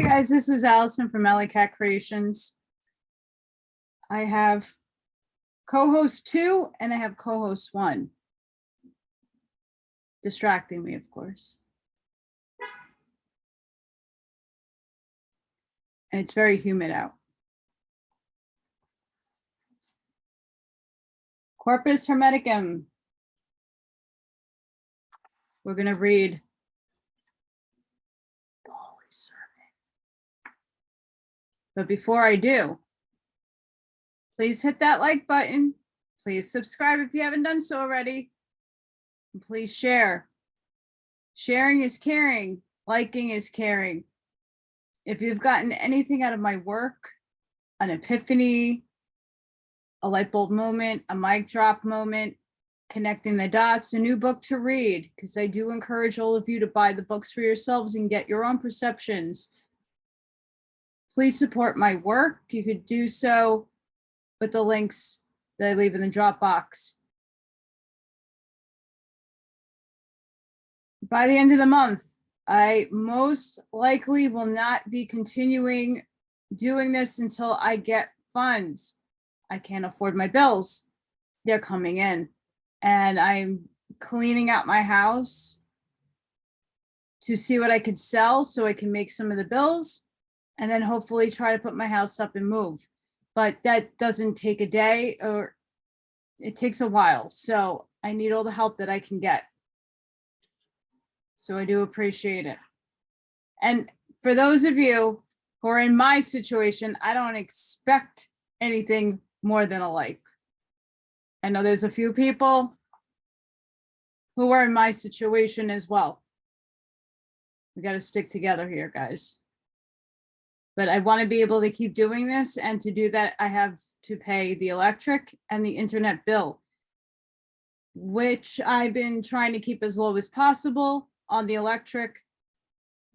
guys, this is Allison from Allykatkreations. I have co-host 2 and I have co-host 1. Distracting me, of course. And it's very humid out. Corpus Hermeticum. We're going to read the Holy Sermon. But before I do, please hit that like button. Please subscribe if you haven't done so already. And please share. Sharing is caring. Liking is caring. If you've gotten anything out of my work, an epiphany, a light bulb moment, a mic drop moment, connecting the dots, a new book to read, because I do encourage all of you to buy the books for yourselves and get your own perceptions. Please support my work. You could do so with the links that I leave in the Dropbox. By the end of the month, I most likely will not be continuing doing this until I get funds. I can't afford my bills. They're coming in. And I'm cleaning out my house to see what I could sell so I can make some of the bills and then hopefully try to put my house up and move. But that doesn't take a day, or it takes a while. So I need all the help that I can get. So I do appreciate it. And for those of you who are in my situation, I don't expect anything more than a like. I know there's a few people who are in my situation as well. We got to stick together here, guys. But I want to be able to keep doing this, and to do that, I have to pay the electric and the internet bill, which I've been trying to keep as low as possible on the electric,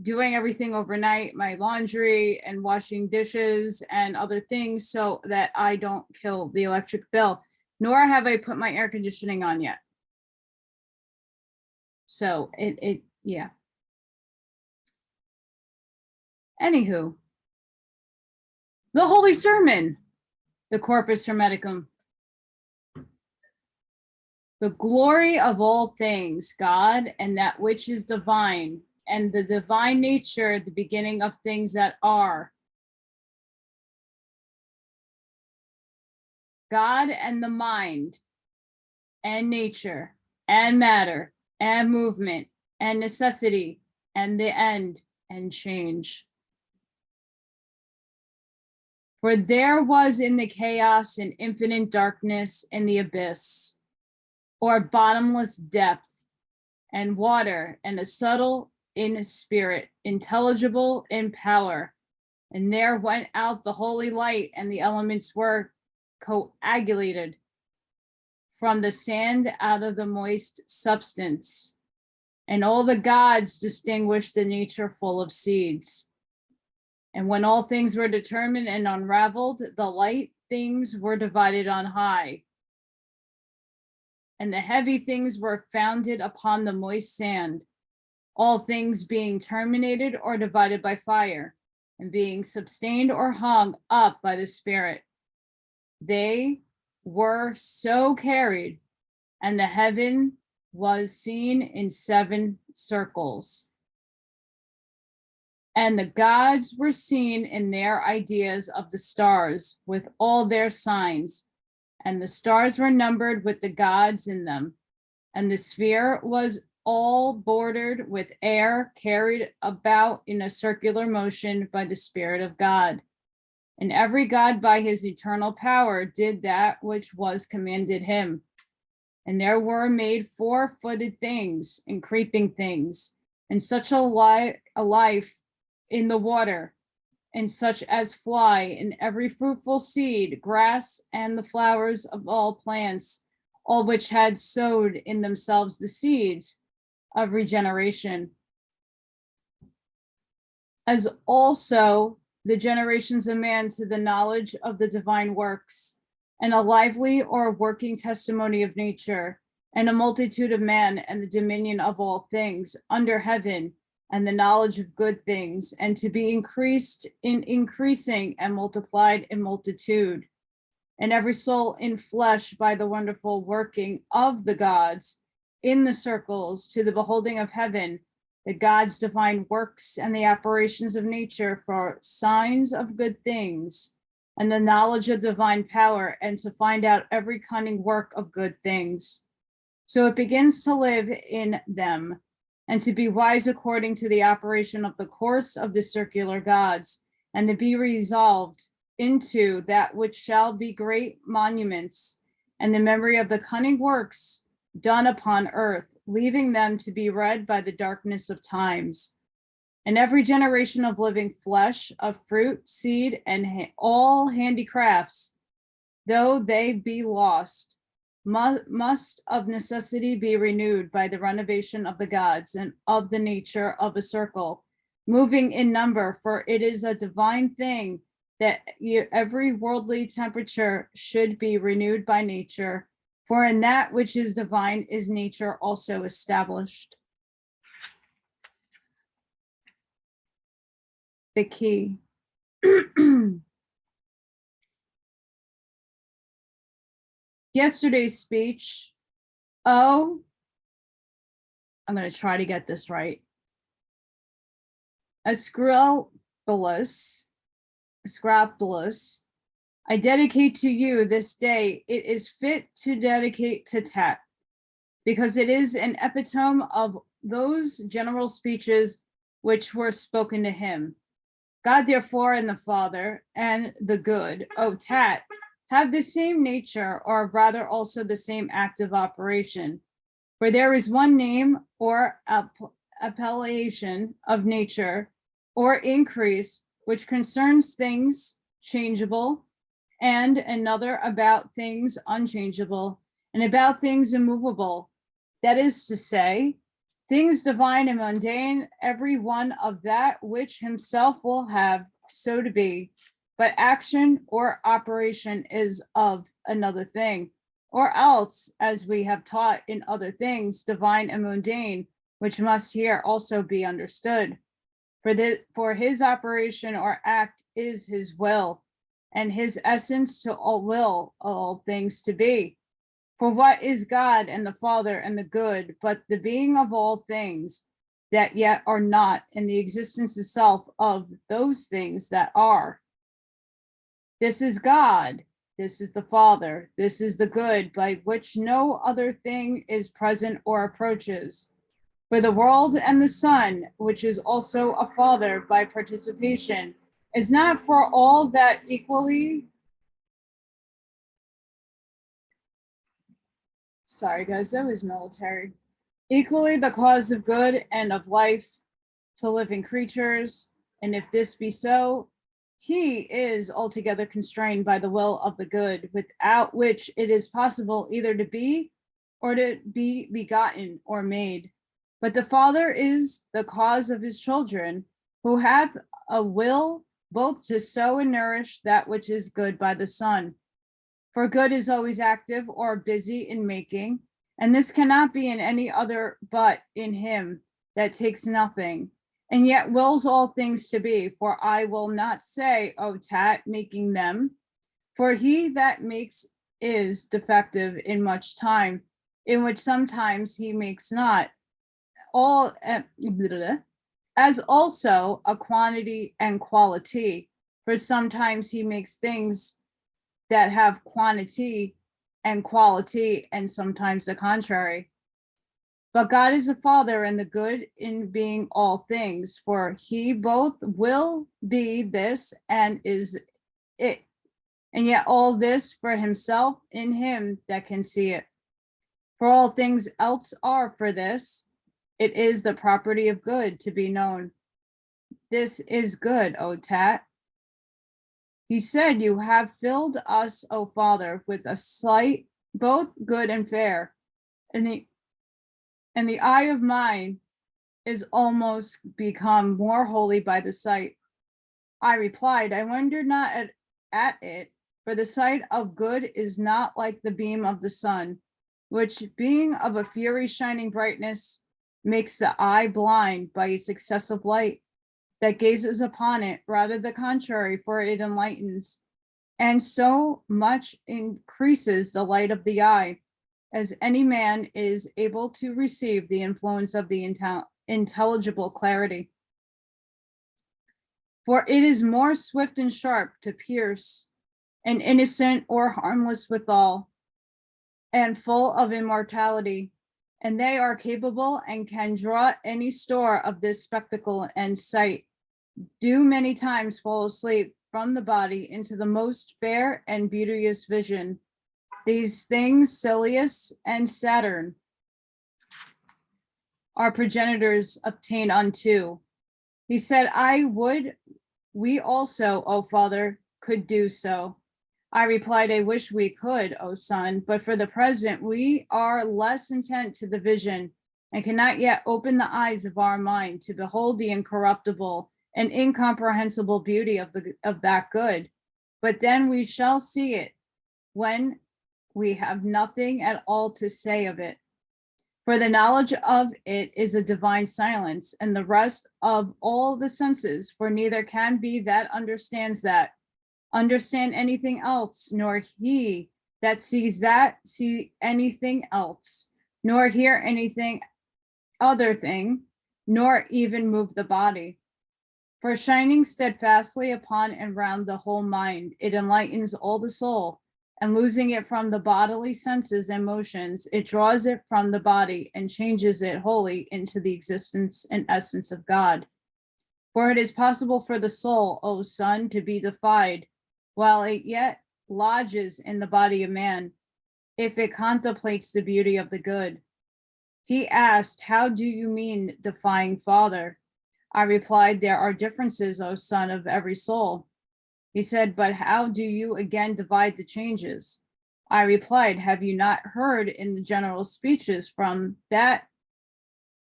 doing everything overnight, my laundry and washing dishes and other things, so that I don't kill the electric bill. Nor have I put my air conditioning on yet. So yeah. Anywho, the Holy Sermon, the Corpus Hermeticum. The glory of all things, God, and that which is divine, and the divine nature, the beginning of things that are. God and the mind, and nature, and matter, and movement, and necessity, and the end, and change. For there was in the chaos an infinite darkness in the abyss, or bottomless depth, and water, and a subtle in spirit, intelligible in power. And there went out the holy light, and the elements were coagulated from the sand out of the moist substance. And all the gods distinguished the nature full of seeds. And when all things were determined and unraveled, the light things were divided on high. And the heavy things were founded upon the moist sand, all things being terminated or divided by fire, and being sustained or hung up by the Spirit. They were so carried, and the heaven was seen in 7 circles. And the gods were seen in their ideas of the stars with all their signs, and the stars were numbered with the gods in them. And the sphere was all bordered with air, carried about in a circular motion by the Spirit of God. And every god by his eternal power did that which was commanded him. And there were made 4-footed things and creeping things, and such a life in the water, and such as fly in every fruitful seed, grass, and the flowers of all plants, all which had sowed in themselves the seeds of regeneration. As also the generations of man to the knowledge of the divine works, and a lively or working testimony of nature, and a multitude of men, and the dominion of all things under heaven, and the knowledge of good things, and to be increased in increasing and multiplied in multitude. And every soul in flesh by the wonderful working of the gods in the circles to the beholding of heaven, the gods' divine works and the operations of nature for signs of good things, and the knowledge of divine power, and to find out every cunning work of good things. So it begins to live in them, and to be wise according to the operation of the course of the circular gods, and to be resolved into that which shall be great monuments, and the memory of the cunning works done upon earth, leaving them to be read by the darkness of times. And every generation of living flesh, of fruit, seed, and all handicrafts, though they be lost, must of necessity be renewed by the renovation of the gods and of the nature of a circle, moving in number, for it is a divine thing that every worldly temperature should be renewed by nature, for in that which is divine is nature also established. The key. Yesterday's speech. I'm going to try to get this right. Asclepius, I dedicate to you this day. It is fit to dedicate to Tat, because it is an epitome of those general speeches which were spoken to him. God, therefore, and the Father, and the good, O Tat, have the same nature, or rather also the same active operation. For there is one name or appellation of nature or increase, which concerns things changeable, and another about things unchangeable, and about things immovable. That is to say, things divine and mundane, every one of that which himself will have so to be, but action or operation is of another thing, or else, as we have taught in other things, divine and mundane, which must here also be understood. For his operation or act is his will, and his essence to all things to be. For what is God and the Father and the good, but the being of all things that yet are not, and the existence itself of those things that are? This is God, this is the Father, this is the good, by which no other thing is present or approaches. For the world and the Son, which is also a Father by participation, is not for all that equally. Sorry, guys, that was military. Equally the cause of good and of life to living creatures. And if this be so, he is altogether constrained by the will of the good, without which it is possible either to be or to be begotten or made. But the Father is the cause of his children, who have a will both to sow and nourish that which is good by the Son. For good is always active or busy in making, and this cannot be in any other but in him that takes nothing, and yet wills all things to be. For I will not say, O Tat, making them, for he that makes is defective in much time, in which sometimes he makes not, all as also a quantity and quality, for sometimes he makes things that have quantity and quality, and sometimes the contrary. But God is a Father and the good in being all things, for he both will be this and is it, and yet all this for himself in him that can see it. For all things else are for this, it is the property of good to be known. This is good, O Tat. He said, you have filled us, O Father, with a sight, both good and fair. And the eye of mine is almost become more holy by the sight. I replied, I wonder not at it, for the sight of good is not like the beam of the sun, which being of a fiery shining brightness, makes the eye blind by its excessive light that gazes upon it, rather the contrary, for it enlightens, and so much increases the light of the eye, as any man is able to receive the influence of the intelligible clarity. For it is more swift and sharp to pierce, and innocent or harmless withal, and full of immortality, and they are capable and can draw any store of this spectacle and sight, do many times fall asleep from the body into the most fair and beauteous vision. These things, Silius and Saturn, our progenitors obtain unto. He said, I would we also, O father, could do so. I replied, I wish we could, O son, but for the present we are less intent to the vision and cannot yet open the eyes of our mind to behold the incorruptible and incomprehensible beauty of that good. But then we shall see it when we have nothing at all to say of it. For the knowledge of it is a divine silence, and the rest of all the senses, for neither can be that understands that, understand anything else, nor he that sees that see anything else, nor hear anything other thing, nor even move the body. For shining steadfastly upon and round the whole mind, it enlightens all the soul, and losing it from the bodily senses and motions, it draws it from the body and changes it wholly into the existence and essence of God. For it is possible for the soul, O son, to be defied, while it yet lodges in the body of man, if it contemplates the beauty of the good. He asked, how do you mean defying, father? I replied, there are differences, O son, of every soul. He said, but how do you again divide the changes? I replied, have you not heard in the general speeches from that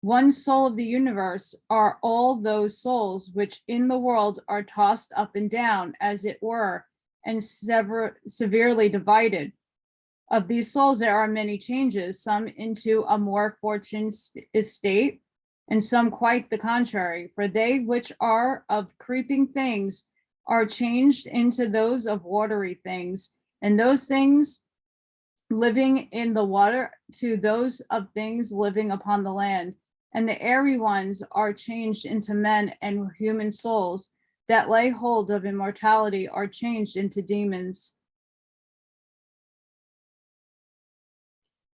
one soul of the universe are all those souls which in the world are tossed up and down, as it were, and severely divided. Of these souls there are many changes, some into a more fortunate estate, and some quite the contrary. For they which are of creeping things are changed into those of watery things, and those things living in the water to those of things living upon the land. And the airy ones are changed into men, and human souls that lay hold of immortality are changed into demons.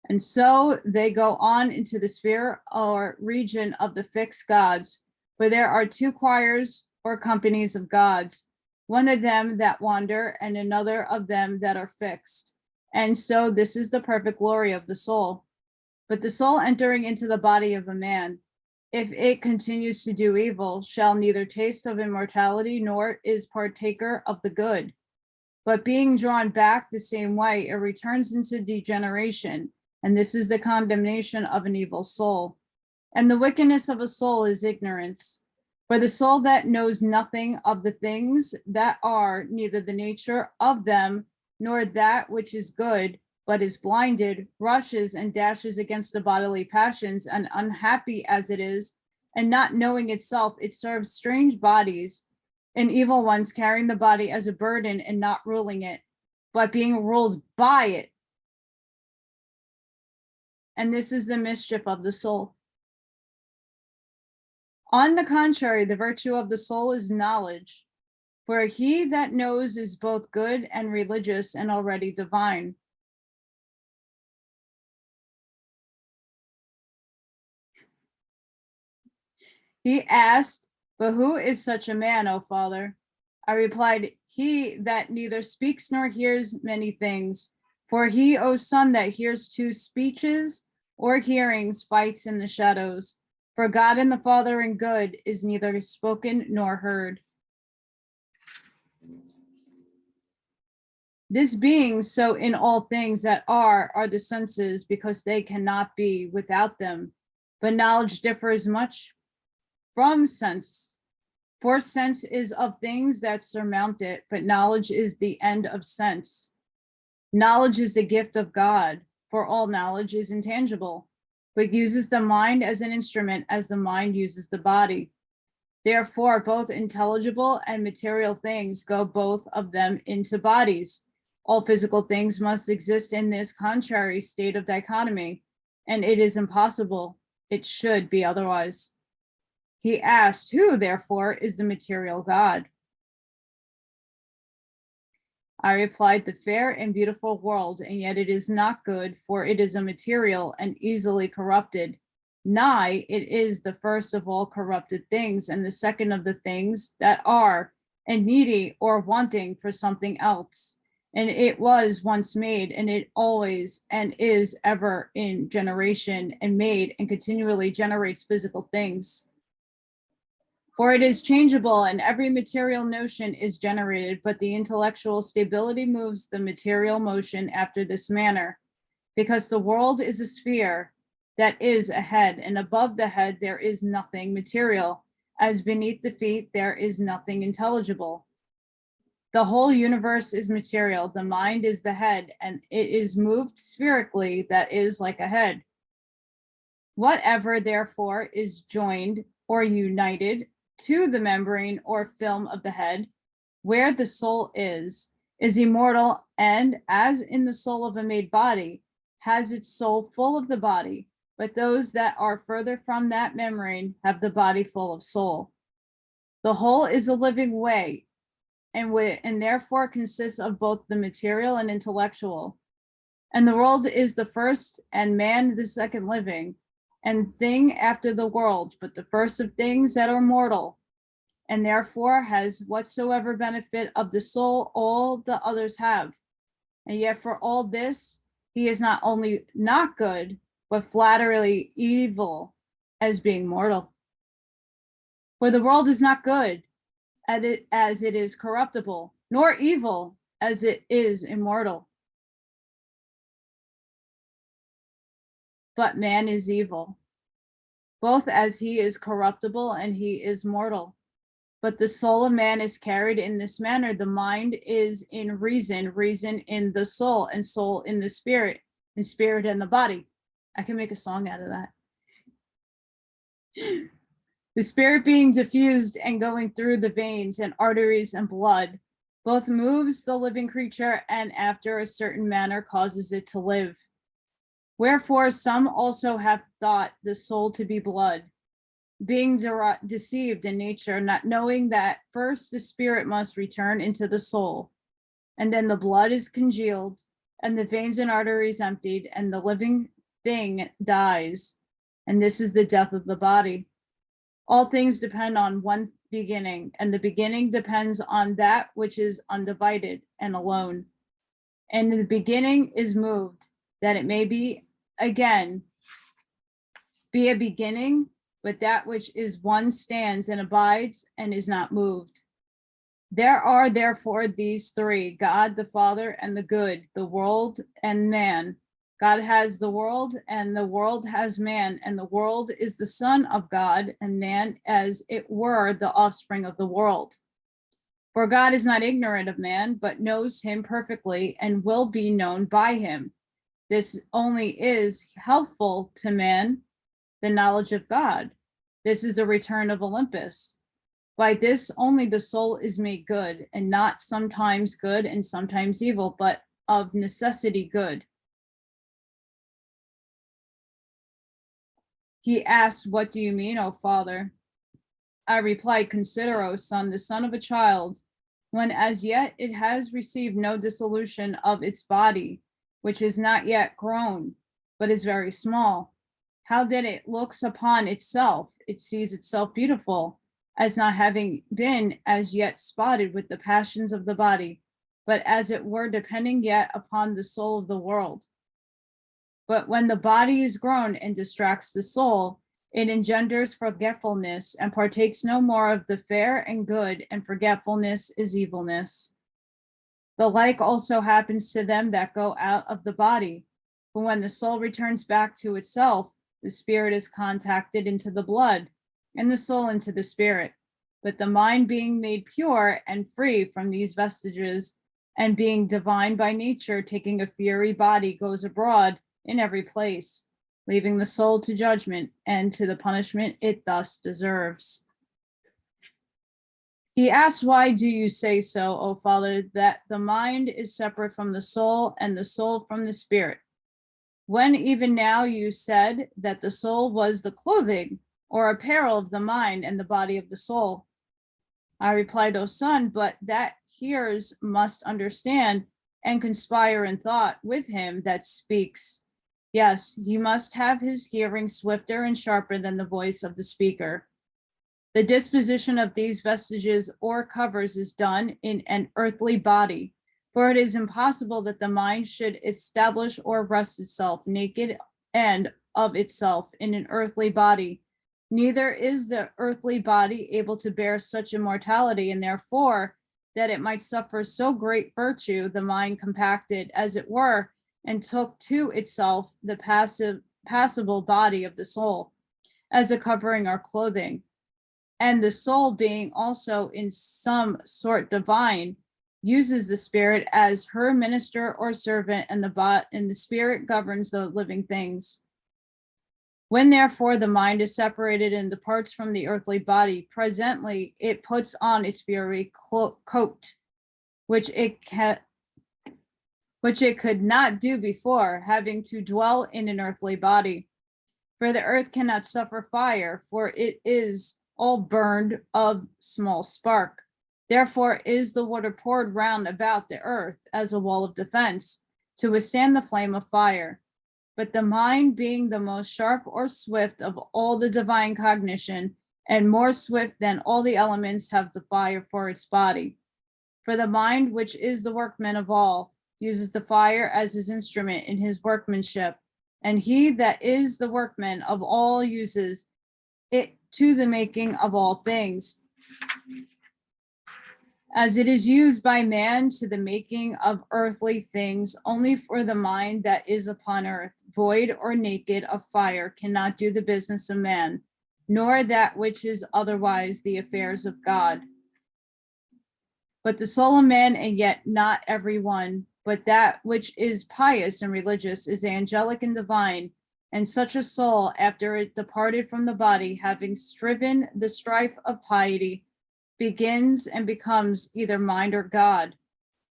And so they go on into the sphere or region of the fixed gods, where there are two choirs or companies of gods, one of them that wander and another of them that are fixed. And so this is the perfect glory of the soul. But the soul entering into the body of a man, if it continues to do evil, shall neither taste of immortality nor is partaker of the good. But being drawn back the same way, it returns into degeneration. And this is the condemnation of an evil soul. And the wickedness of a soul is ignorance. For the soul that knows nothing of the things that are, neither the nature of them, nor that which is good, but is blinded, rushes and dashes against the bodily passions, and unhappy as it is, and not knowing itself, it serves strange bodies and evil ones, carrying the body as a burden and not ruling it, but being ruled by it. And this is the mischief of the soul. On the contrary, the virtue of the soul is knowledge, for he that knows is both good and religious and already divine. He asked, but who is such a man, O father? I replied, he that neither speaks nor hears many things. For he, O son, that hears two speeches or hearings fights in the shadows. For God and the Father and good is neither spoken nor heard. This being so in all things that are the senses, because they cannot be without them. But knowledge differs much from sense. For sense is of things that surmount it, but knowledge is the end of sense. Knowledge is the gift of God, for all knowledge is intangible. but uses the mind as an instrument as the mind uses the body. Therefore, both intelligible and material things go both of them into bodies. All physical things must exist in this contrary state of dichotomy, and it is impossible it should be otherwise. He asked, who, therefore, is the material God? I replied, the fair and beautiful world, and yet it is not good, for it is a material and easily corrupted. Nigh, it is the first of all corrupted things, and the second of the things that are, and needy or wanting for something else. And it was once made, and it always and is ever in generation, and made and continually generates physical things. For it is changeable, and every material notion is generated, but the intellectual stability moves the material motion after this manner, because the world is a sphere that is a head, and above the head there is nothing material, as beneath the feet there is nothing intelligible. The whole universe is material, the mind is the head, and it is moved spherically, that is like a head. Whatever, therefore, is joined or united to the membrane or film of the head, where the soul is immortal, and as in the soul of a made body, has its soul full of the body, but those that are further from that membrane have the body full of soul. The whole is a living way, and therefore consists of both the material and intellectual. And the world is the first, and man the second living, and thing after the world, but the first of things that are mortal, and therefore has whatsoever benefit of the soul all the others have. And yet for all this, he is not only not good, but flatterly evil as being mortal. For the world is not good as it is corruptible, nor evil as it is immortal. But man is evil, both as he is corruptible and he is mortal. But the soul of man is carried in this manner. The mind is in reason, reason in the soul, and soul in the spirit, and spirit in the body. I can make a song out of that. The spirit being diffused and going through the veins and arteries and blood, both moves the living creature and after a certain manner causes it to live. Wherefore some also have thought the soul to be blood, being deceived in nature, not knowing that first the spirit must return into the soul, and then the blood is congealed, and the veins and arteries emptied, and the living thing dies. And this is the death of the body. All things depend on one beginning, and the beginning depends on that which is undivided and alone. And the beginning is moved, that it may be again be a beginning, but that which is one stands and abides and is not moved. There are therefore these three, God the Father and the good, the world and man. God has the world, and the world has man, and the world is the son of God, and man as it were the offspring of the world. For God is not ignorant of man, but knows him perfectly and will be known by him. This only is helpful to man, the knowledge of God. This is the return of Olympus. By this only the soul is made good, and not sometimes good and sometimes evil, but of necessity good. He asked, what do you mean, O Father? I replied, consider, O Son, the son of a child, when as yet it has received no dissolution of its body, which is not yet grown, but is very small. How that it looks upon itself, it sees itself beautiful, as not having been as yet spotted with the passions of the body, but as it were depending yet upon the soul of the world. But when the body is grown and distracts the soul, it engenders forgetfulness and partakes no more of the fair and good, and forgetfulness is evilness. The like also happens to them that go out of the body. But when the soul returns back to itself, the spirit is contacted into the blood, and the soul into the spirit. But the mind being made pure and free from these vestiges, and being divine by nature, taking a fiery body, goes abroad in every place. leaving the soul to judgment and to the punishment it thus deserves. He asks, why do you say so, O Father, that the mind is separate from the soul and the soul from the spirit? When even now you said that the soul was the clothing or apparel of the mind and the body of the soul. I replied, O son, but that hears must understand and conspire in thought with him that speaks. Yes, he must have his hearing swifter and sharper than the voice of the speaker. The disposition of these vestiges or covers is done in an earthly body, for it is impossible that the mind should establish or rest itself naked and of itself in an earthly body. Neither is the earthly body able to bear such immortality, and therefore that it might suffer so great virtue, the mind compacted, as it were, and took to itself the passible body of the soul, as a covering or clothing. And the soul, being also in some sort divine, uses the spirit as her minister or servant, and the spirit governs the living things. When therefore the mind is separated and departs from the earthly body, presently it puts on its fiery coat, which it could not do before, having to dwell in an earthly body. For the earth cannot suffer fire, for it is all burned of small spark. Therefore is the water poured round about the earth as a wall of defense, to withstand the flame of fire. But the mind, being the most sharp or swift of all the divine cognition, and more swift than all the elements, have the fire for its body. For the mind, which is the workman of all, uses the fire as his instrument in his workmanship, and he that is the workman of all uses it to the making of all things, as it is used by man to the making of earthly things. Only for the mind that is upon earth, void or naked of fire, cannot do the business of man, nor that which is otherwise the affairs of God. But the soul of man, and yet not every one, but that which is pious and religious, is angelic and divine. And such a soul, after it departed from the body, having striven the strife of piety, begins and becomes either mind or God.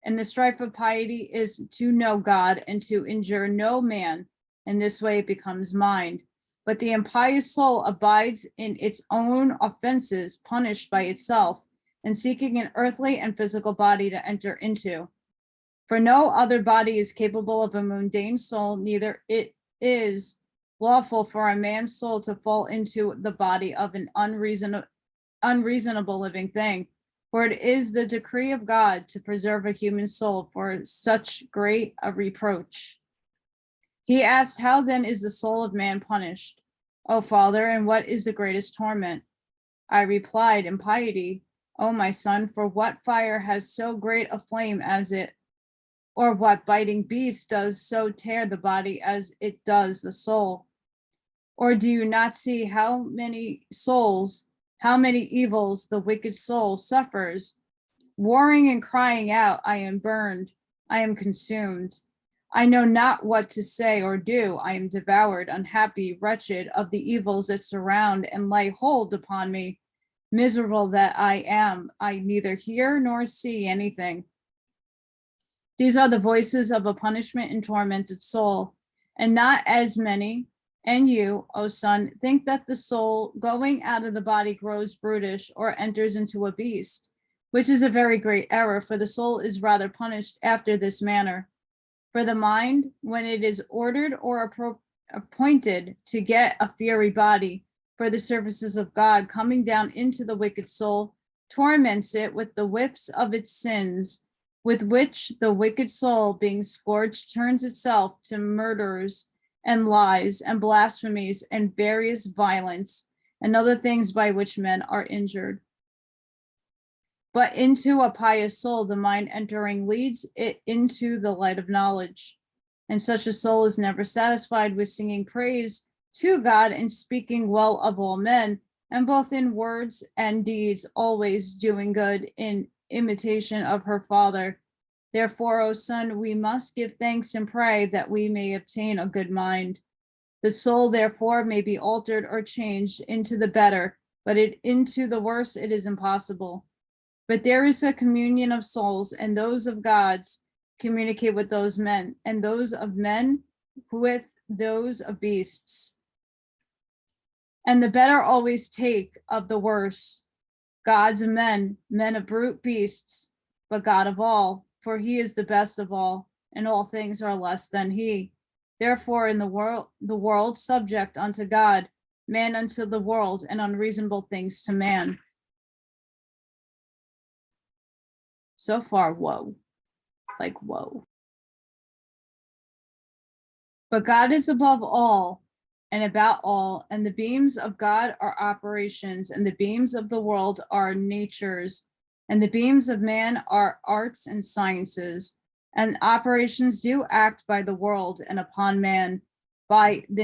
And the strife of piety is to know God and to injure no man. In this way it becomes mind. But the impious soul abides in its own offenses, punished by itself, and seeking an earthly and physical body to enter into. For no other body is capable of a mundane soul, neither it is lawful for a man's soul to fall into the body of an unreasonable living thing, for it is the decree of God to preserve a human soul for such great a reproach. He asked, how then is the soul of man punished, O Father, and what is the greatest torment? I replied, impiety, O my son, for what fire has so great a flame as it, or what biting beast does so tear the body as it does the soul? Or do you not see how many evils the wicked soul suffers, warring and crying out, I am burned, I am consumed. I know not what to say or do. I am devoured, unhappy, wretched of the evils that surround and lay hold upon me. Miserable that I am, I neither hear nor see anything. These are the voices of a punishment and tormented soul, and not as many. And you, O son, think that the soul going out of the body grows brutish or enters into a beast, which is a very great error, for the soul is rather punished after this manner. For the mind, when it is ordered or appointed to get a fiery body for the services of God, coming down into the wicked soul, torments it with the whips of its sins, with which the wicked soul, being scourged, turns itself to murders and lies and blasphemies and various violence and other things by which men are injured. But into a pious soul, the mind entering leads it into the light of knowledge. And such a soul is never satisfied with singing praise to God and speaking well of all men, and both in words and deeds, always doing good in imitation of her Father. Therefore, O son, we must give thanks and pray that we may obtain a good mind. The soul, therefore, may be altered or changed into the better, but into the worse it is impossible. But there is a communion of souls, and those of gods communicate with those men, and those of men with those of beasts. And the better always take of the worse, gods of men, men of brute beasts, but God of all, for he is the best of all, and all things are less than he. Therefore, in the world subject unto God, man unto the world, and unreasonable things to man. So far, whoa. Like, whoa. But God is above all and about all, and the beams of God are operations, and the beams of the world are natures, and the beams of man are arts and sciences, and operations do act by the world and upon man by the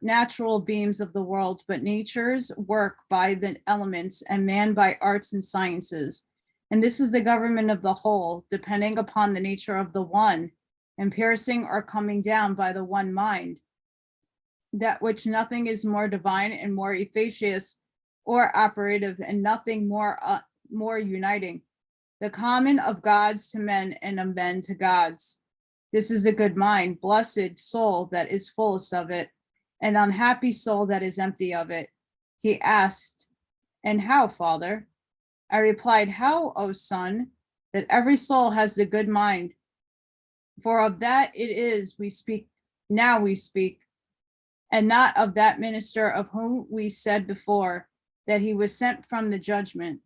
natural beams of the world, but natures work by the elements, and man by arts and sciences. And this is the government of the whole, depending upon the nature of the one, and piercing or coming down by the one mind, that which nothing is more divine and more efficacious or operative, and nothing more uniting. The common of gods to men, and of men to gods. This is the good mind, blessed soul that is fullest of it, and unhappy soul that is empty of it. He asked, and how, Father? I replied, how, O son, that every soul has the good mind. For of that it is we speak, now we speak, and not of that minister of whom we said before, that he was sent from the judgment.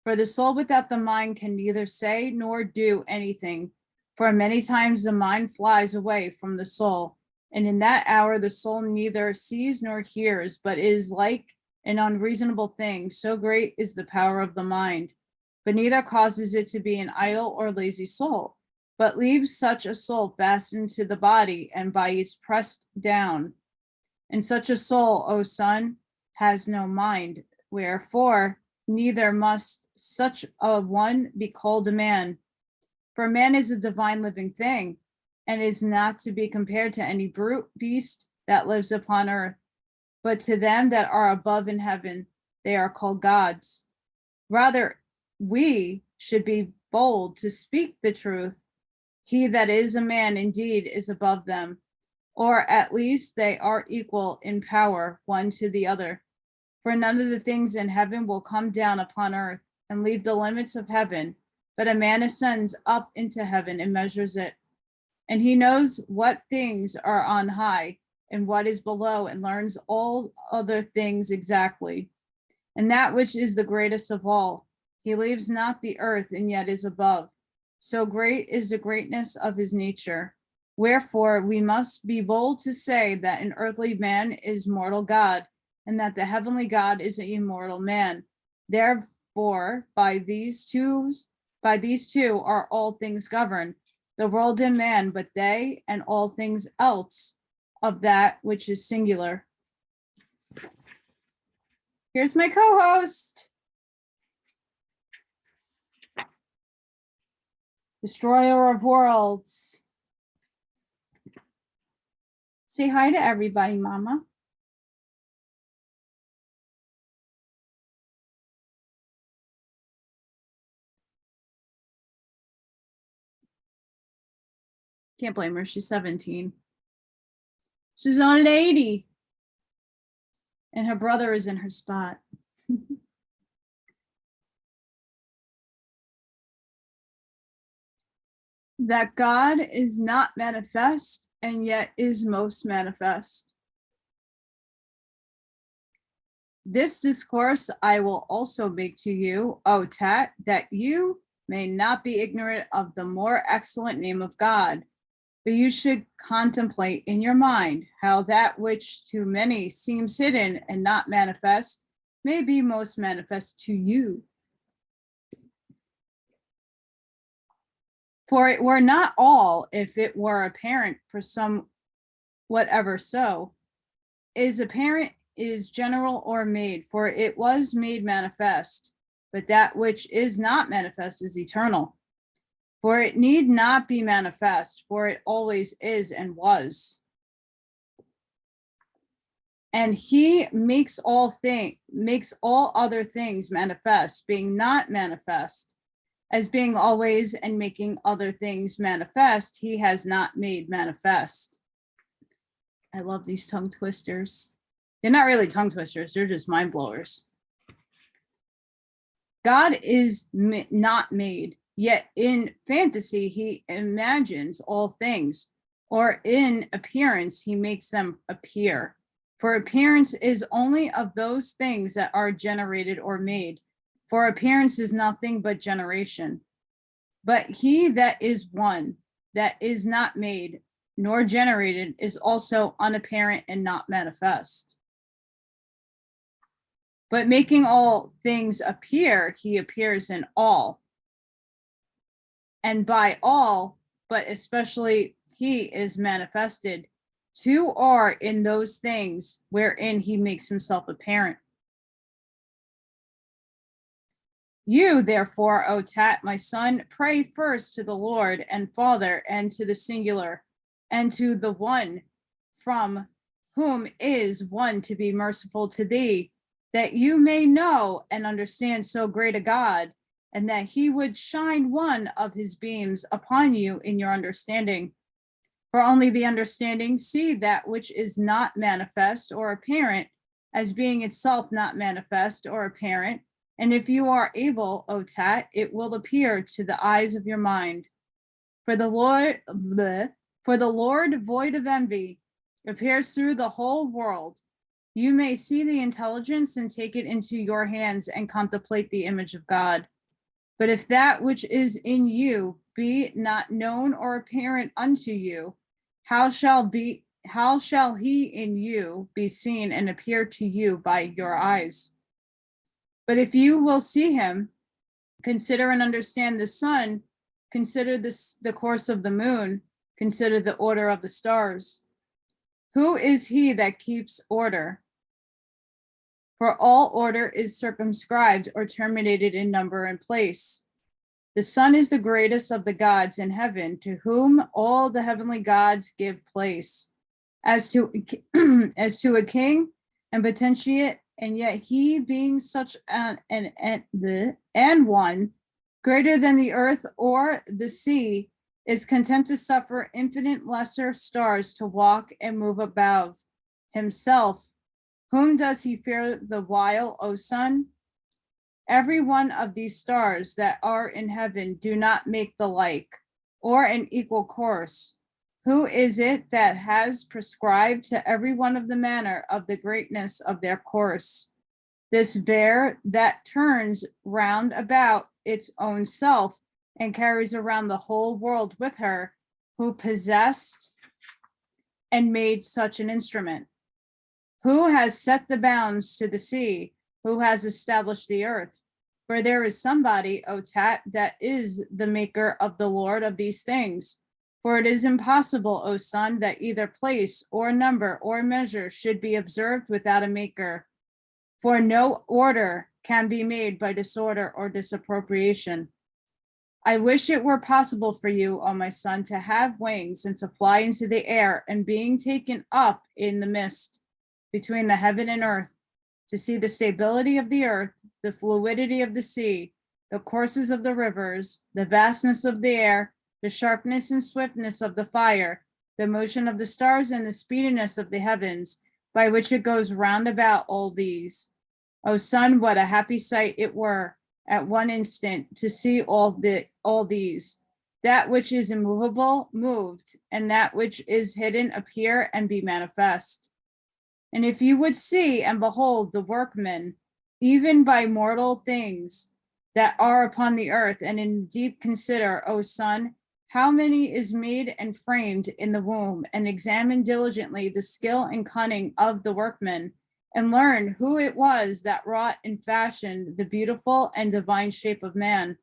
For the soul without the mind can neither say nor do anything, for many times the mind flies away from the soul, and in that hour the soul neither sees nor hears, but is like an unreasonable thing, so great is the power of the mind, but neither causes it to be an idle or lazy soul, but leaves such a soul fastened to the body, and by its pressed down. And such a soul, O son, has no mind, wherefore neither must such a one be called a man. For man is a divine living thing, and is not to be compared to any brute beast that lives upon earth. But to them that are above in heaven, they are called gods. Rather, we should be bold to speak the truth. He that is a man indeed is above them, or at least they are equal in power one to the other. For none of the things in heaven will come down upon earth and leave the limits of heaven, but a man ascends up into heaven and measures it. And he knows what things are on high and what is below, and learns all other things exactly. And that which is the greatest of all, he leaves not the earth and yet is above. So great is the greatness of his nature. Wherefore we must be bold to say that an earthly man is mortal God, and that the heavenly God is an immortal man. Therefore, by these two are all things governed, the world and man, but they and all things else of that which is singular. Here's my co-host, Destroyer of Worlds. Say hi to everybody, Mama. Can't blame her, she's 17. She's a lady. And her brother is in her spot. That God is not manifest, and yet is most manifest. This discourse I will also make to you, O Tat, that you may not be ignorant of the more excellent name of God, but you should contemplate in your mind how that which to many seems hidden and not manifest may be most manifest to you. For it were not all, if it were apparent for some whatever so, is apparent, is general or made, for it was made manifest, but that which is not manifest is eternal. For it need not be manifest, for it always is and was. And he makes all other things manifest, being not manifest, as being always and making other things manifest, he has not made manifest. I love these tongue twisters. They're not really tongue twisters, they're just mind blowers. God is not made, yet in fantasy, he imagines all things, or in appearance, he makes them appear. For appearance is only of those things that are generated or made. For appearance is nothing but generation. But he that is one, that is not made, nor generated, is also unapparent and not manifest. But making all things appear, he appears in all. And by all, but especially he is manifested to or in those things wherein he makes himself apparent. You, therefore, O Tat, my son, pray first to the Lord and Father, and to the singular, and to the one from whom is one to be merciful to thee, that you may know and understand so great a God, and that he would shine one of his beams upon you in your understanding. For only the understanding see that which is not manifest or apparent, as being itself not manifest or apparent. And if you are able, O Tat, it will appear to the eyes of your mind. For the Lord, void of envy, appears through the whole world. You may see the intelligence and take it into your hands and contemplate the image of God. But if that which is in you be not known or apparent unto you, how shall he in you be seen and appear to you by your eyes? But if you will see him, consider and understand the sun, consider the course of the moon, consider the order of the stars. Who is he that keeps order? For all order is circumscribed or terminated in number and place. The sun is the greatest of the gods in heaven, to whom all the heavenly gods give place. As to a king and potentiate, and yet he being such and one greater than the earth or the sea, is content to suffer infinite lesser stars to walk and move above himself. Whom does he fear the while, O son? Every one of these stars that are in heaven do not make the like, or an equal course. Who is it that has prescribed to every one of the manner of the greatness of their course? This bear that turns round about its own self and carries around the whole world with her, who possessed and made such an instrument? Who has set the bounds to the sea? Who has established the earth? For there is somebody, O Tat, that is the maker of the Lord of these things. For it is impossible, O son, that either place or number or measure should be observed without a maker. For no order can be made by disorder or disappropriation. I wish it were possible for you, O my son, to have wings and to fly into the air, and being taken up in the mist between the heaven and earth, to see the stability of the earth, the fluidity of the sea, the courses of the rivers, the vastness of the air, the sharpness and swiftness of the fire, the motion of the stars, and the speediness of the heavens, by which it goes round about all these. O son, what a happy sight it were at one instant to see all these, that which is immovable moved, and that which is hidden appear and be manifest. And if you would see and behold the workmen, even by mortal things that are upon the earth, and in deep consider, O son, how many is made and framed in the womb, and examine diligently the skill and cunning of the workmen, and learn who it was that wrought and fashioned the beautiful and divine shape of man,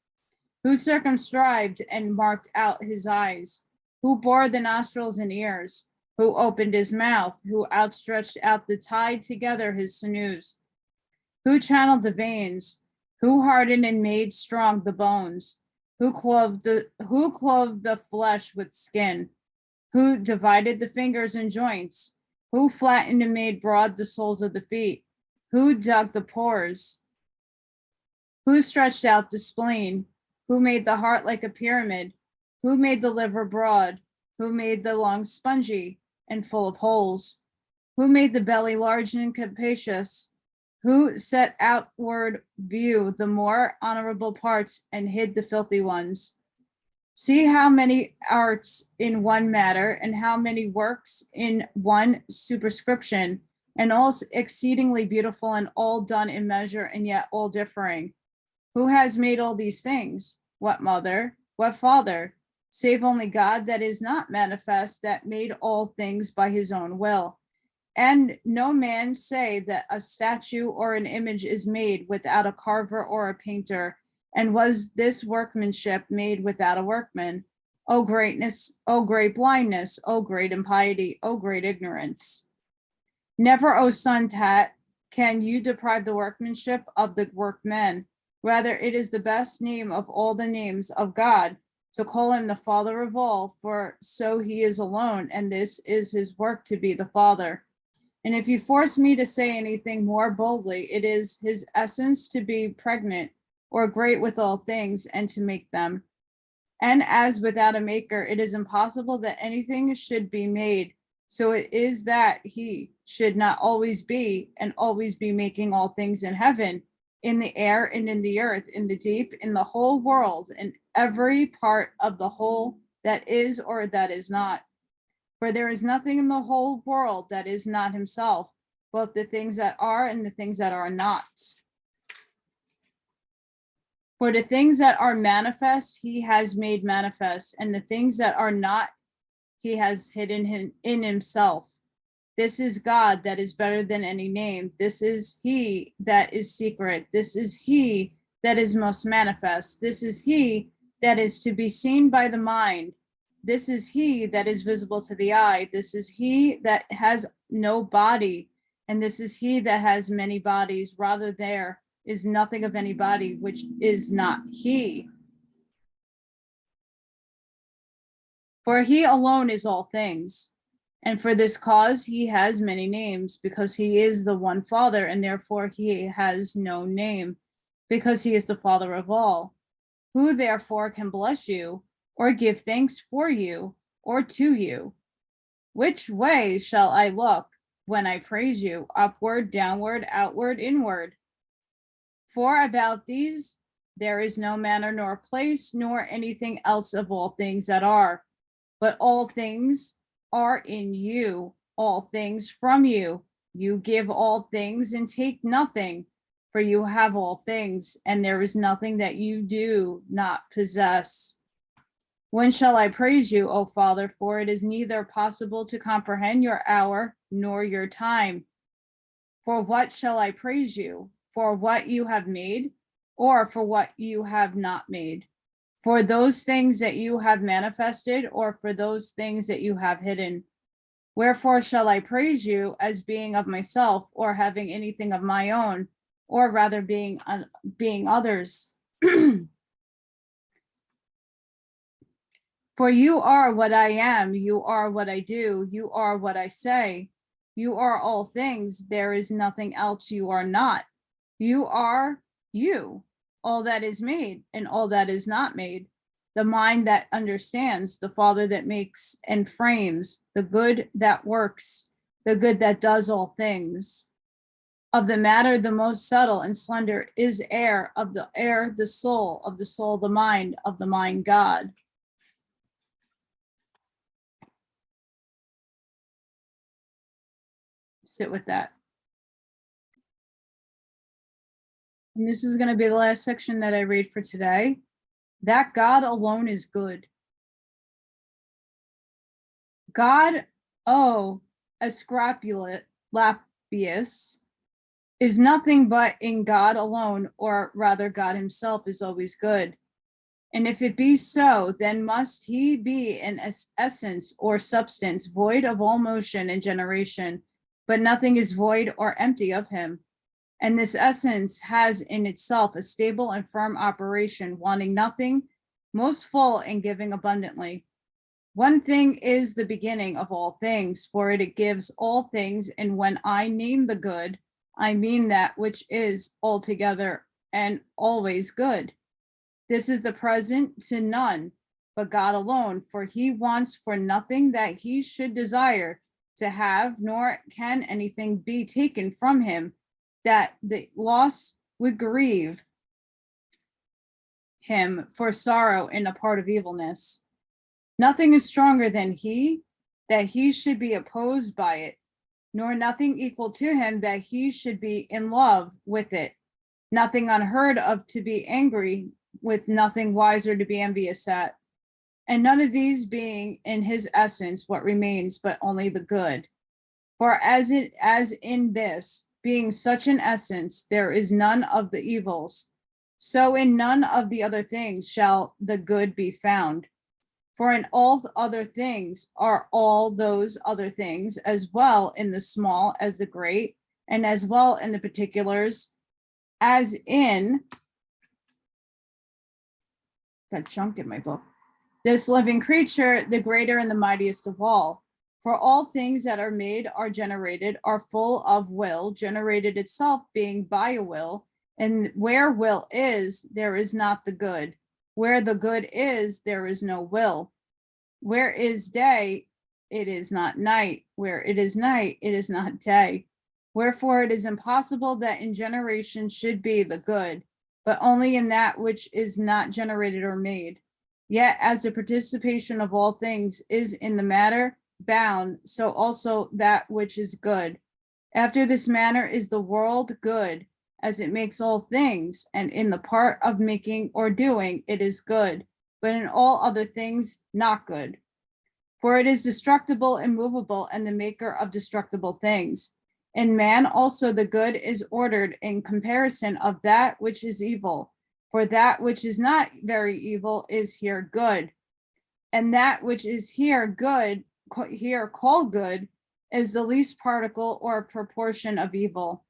who circumscribed and marked out his eyes, who bore the nostrils and ears, who opened his mouth, who outstretched out the tied together his sinews, who channeled the veins, who hardened and made strong the bones, who clothed the flesh with skin, who divided the fingers and joints, Who flattened and made broad the soles of the feet? Who dug the pores? Who stretched out the spleen? Who made the heart like a pyramid? Who made the liver broad? Who made the lungs spongy and full of holes? Who made the belly large and capacious? Who set outward view the more honorable parts and hid the filthy ones? See how many arts in one matter, and how many works in one superscription, and all exceedingly beautiful, and all done in measure, and yet all differing. Who has made all these things? What mother? What father? Save only God that is not manifest, that made all things by his own will. And no man say that a statue or an image is made without a carver or a painter. And was this workmanship made without a workman? O greatness, O great blindness, O great impiety, O great ignorance. Never, O son Tat, can you deprive the workmanship of the workmen. Rather, it is the best name of all the names of God to call him the Father of all, for so he is alone, and this is his work to be the Father. And if you force me to say anything more boldly, it is his essence to be pregnant or great with all things and to make them. And as without a maker, it is impossible that anything should be made. So it is that he should not always be and always be making all things in heaven, in the air and in the earth, in the deep, in the whole world, in every part of the whole that is or that is not. For there is nothing in the whole world that is not himself, both the things that are and the things that are not. For the things that are manifest, he has made manifest, and the things that are not, he has hidden in himself. This is God that is better than any name. This is he that is secret. This is he that is most manifest. This is he that is to be seen by the mind. This is he that is visible to the eye. This is he that has no body. And this is he that has many bodies. Rather, there is nothing of any body which is not he. For he alone is all things. And for this cause he has many names, because he is the one Father, and therefore he has no name, because he is the Father of all. Who therefore can bless you, or give thanks for you, or to you? Which way shall I look when I praise you? Upward, downward, outward, inward? For about these there is no manner nor place, nor anything else of all things that are, but all things are in you, all things from you. You give all things and take nothing, for you have all things, and there is nothing that you do not possess. When shall I praise you, O Father? For it is neither possible to comprehend your hour nor your time. For what shall I praise you? For what you have made, or for what you have not made? For those things that you have manifested, or for those things that you have hidden? Wherefore shall I praise you as being of myself, or having anything of my own, or rather being others? For you are what I am, you are what I do, you are what I say. You are all things, there is nothing else you are not. You are you, all that is made and all that is not made. The mind that understands, the Father that makes and frames, the good that works, the good that does all things. Of the matter, the most subtle and slender is air, of the air, the soul, of the soul, the mind, of the mind, God. Sit with that. And this is going to be the last section that I read for today. That God alone is good. God, Asclepius, is nothing but in God alone, or rather God himself is always good. And if it be so, then must he be an essence or substance, void of all motion and generation, but nothing is void or empty of him. And this essence has in itself a stable and firm operation, wanting nothing, most full and giving abundantly. One thing is the beginning of all things, for it gives all things, and when I name the good, I mean that which is altogether and always good. This is the present to none but God alone, for he wants for nothing that he should desire to have, nor can anything be taken from him that the loss would grieve him for sorrow in a part of evilness. Nothing is stronger than he, that he should be opposed by it, nor nothing equal to him that he should be in love with it. Nothing unheard of to be angry with, nothing wiser to be envious at. And none of these being in his essence what remains, but only the good. For as in this, being such an essence, there is none of the evils, so in none of the other things shall the good be found. For in all other things are all those other things, as well in the small as the great, and as well in the particulars, as in that chunk in my book. This living creature, the greater and the mightiest of all. For all things that are made are generated, are full of will, generated itself being by a will. And where will is, there is not the good. Where the good is, there is no will. Where is day, it is not night. Where it is night, it is not day. Wherefore it is impossible that in generation should be the good, but only in that which is not generated or made. Yet as the participation of all things is in the matter bound, so also that which is good. After this manner is the world good, as it makes all things, and in the part of making or doing it is good, but in all other things not good. For it is destructible and movable, and the maker of destructible things. In man also the good is ordered in comparison of that which is evil. For that which is not very evil is here good. And that which is here good, here called good, is the least particle or proportion of evil.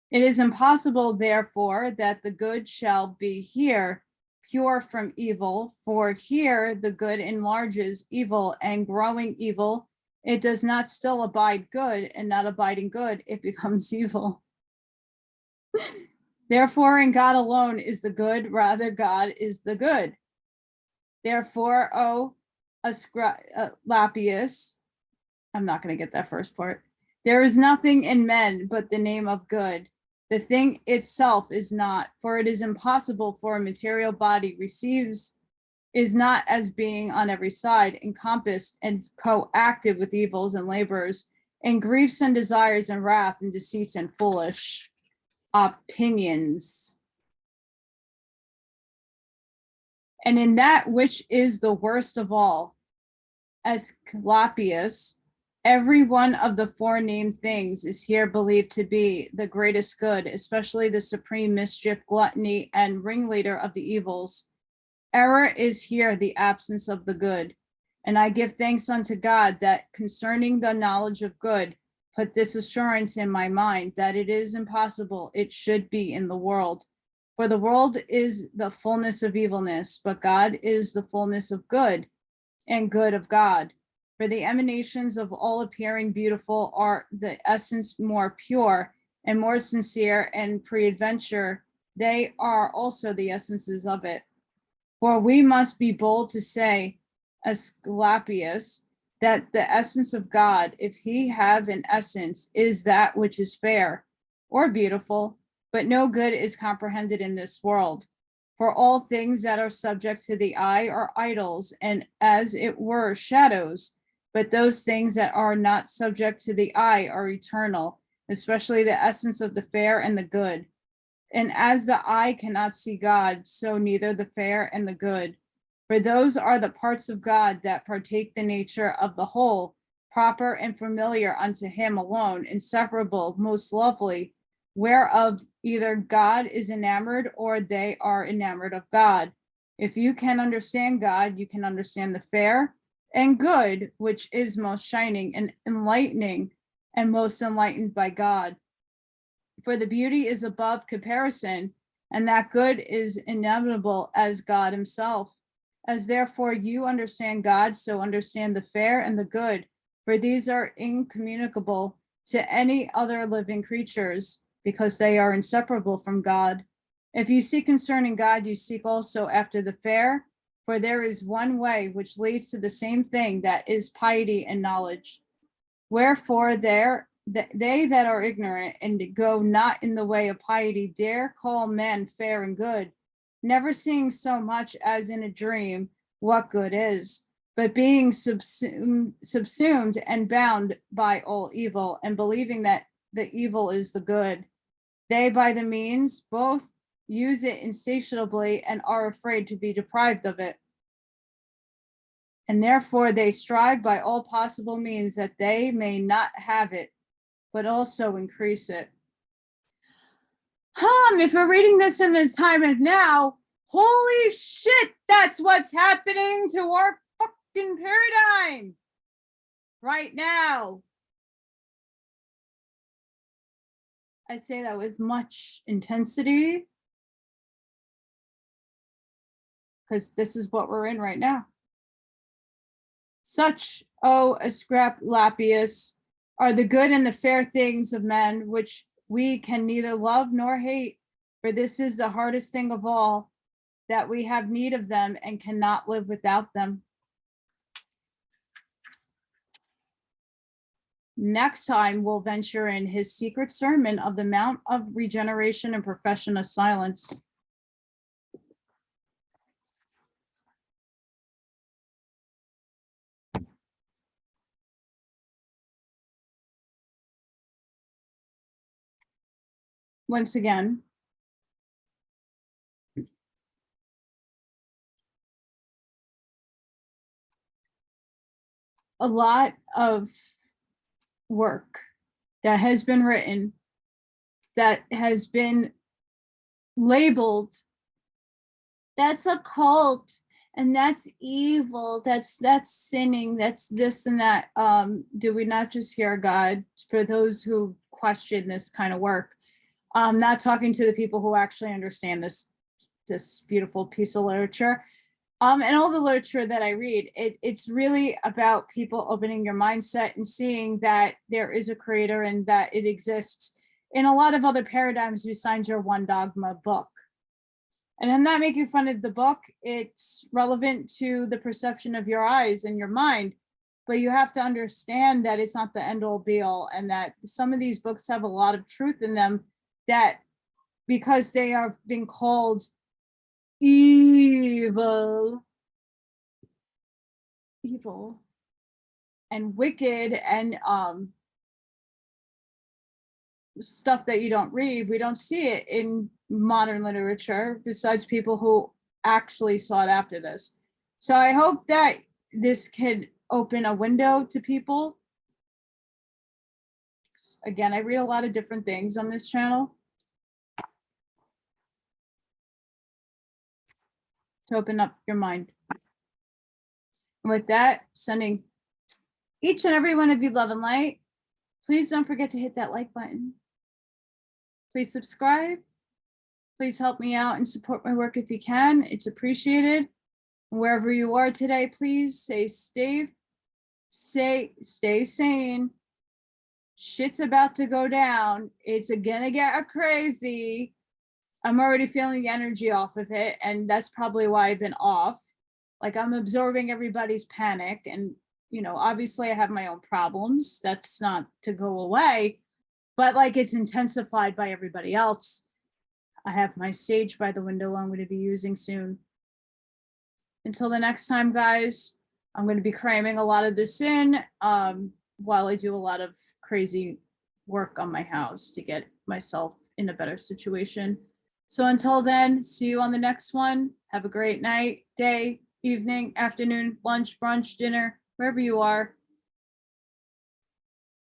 It is impossible, therefore, that the good shall be here pure from evil, for here the good enlarges evil, and growing evil, it does not still abide good, and not abiding good, it becomes evil. Therefore, in God alone is the good, rather God is the good. Therefore, O Asclepius, I'm not going to get that first part. There is nothing in men but the name of good. The thing itself is not, for it is impossible for a material body is not as being on every side encompassed and co-active with evils and labors and griefs and desires and wrath and deceits and foolish opinions. And in that which is the worst of all, Asclepius, every one of the forenamed things is here believed to be the greatest good, especially the supreme mischief, gluttony, and ringleader of the evils. Error is here the absence of the good. And I give thanks unto God that concerning the knowledge of good, put this assurance in my mind that it is impossible it should be in the world. For the world is the fullness of evilness, but God is the fullness of good, and good of God. For the emanations of all appearing beautiful are the essence more pure and more sincere, and peradventure they are also the essences of it. For we must be bold to say, Asclepius, that the essence of God, if he have an essence, is that which is fair or beautiful, but no good is comprehended in this world. For all things that are subject to the eye are idols, and as it were shadows, but those things that are not subject to the eye are eternal, especially the essence of the fair and the good. And as the eye cannot see God, so neither the fair and the good. For those are the parts of God that partake the nature of the whole, proper and familiar unto him alone, inseparable, most lovely, whereof either God is enamored or they are enamored of God. If you can understand God, you can understand the fair and good, which is most shining and enlightening and most enlightened by God. For the beauty is above comparison, and that good is inevitable as God himself. As therefore you understand God, so understand the fair and the good, for these are incommunicable to any other living creatures, because they are inseparable from God. If you seek concerning God, you seek also after the fair, for there is one way which leads to the same thing, that is piety and knowledge. Wherefore they that are ignorant and go not in the way of piety dare call men fair and good, never seeing so much as in a dream what good is, but being subsumed and bound by all evil, and believing that the evil is the good. They by the means both use it insatiably and are afraid to be deprived of it. And therefore they strive by all possible means that they may not have it, but also increase it. If we're reading this in the time of now, holy shit, that's what's happening to our fucking paradigm right now. I say that with much intensity, because this is what we're in right now. Such, O Asclepius, are the good and the fair things of men, which we can neither love nor hate, for this is the hardest thing of all, that we have need of them and cannot live without them. Next time, we'll venture in his secret sermon of the Mount of Regeneration and Profession of Silence. Once again, a lot of work that has been written, that has been labeled, that's a cult, and that's evil, that's sinning, that's this and that. Do we not just hear God? For those who question this kind of work, I'm not talking to the people who actually understand this beautiful piece of literature. And all the literature that I read, it's really about people opening your mindset and seeing that there is a creator and that it exists in a lot of other paradigms besides your one dogma book. And I'm not making fun of the book. It's relevant to the perception of your eyes and your mind, but you have to understand that it's not the end all be all, and that some of these books have a lot of truth in them, that because they are being called evil and wicked and stuff that you don't read, we don't see it in modern literature besides people who actually sought after this. So I hope that this could open a window to people. Again, I read a lot of different things on this channel to open up your mind. And with that, sending each and every one of you love and light. Please don't forget to hit that like button. Please subscribe. Please help me out and support my work if you can. It's appreciated. Wherever you are today, please stay sane. Shit's about to go down. It's gonna get crazy. I'm already feeling the energy off of it, and that's probably why I've been off. Like, I'm absorbing everybody's panic, and obviously I have my own problems. That's not to go away, but like, it's intensified by everybody else. I have my sage by the window I'm going to be using soon. Until the next time, guys, I'm going to be cramming a lot of this in while I do a lot of crazy work on my house to get myself in a better situation. So until then, see you on the next one. Have a great night, day, evening, afternoon, lunch, brunch, dinner, wherever you are.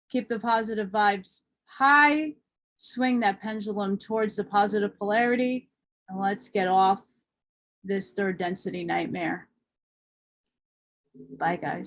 Keep the positive vibes high. Swing that pendulum towards the positive polarity, and let's get off this third density nightmare. Bye, guys.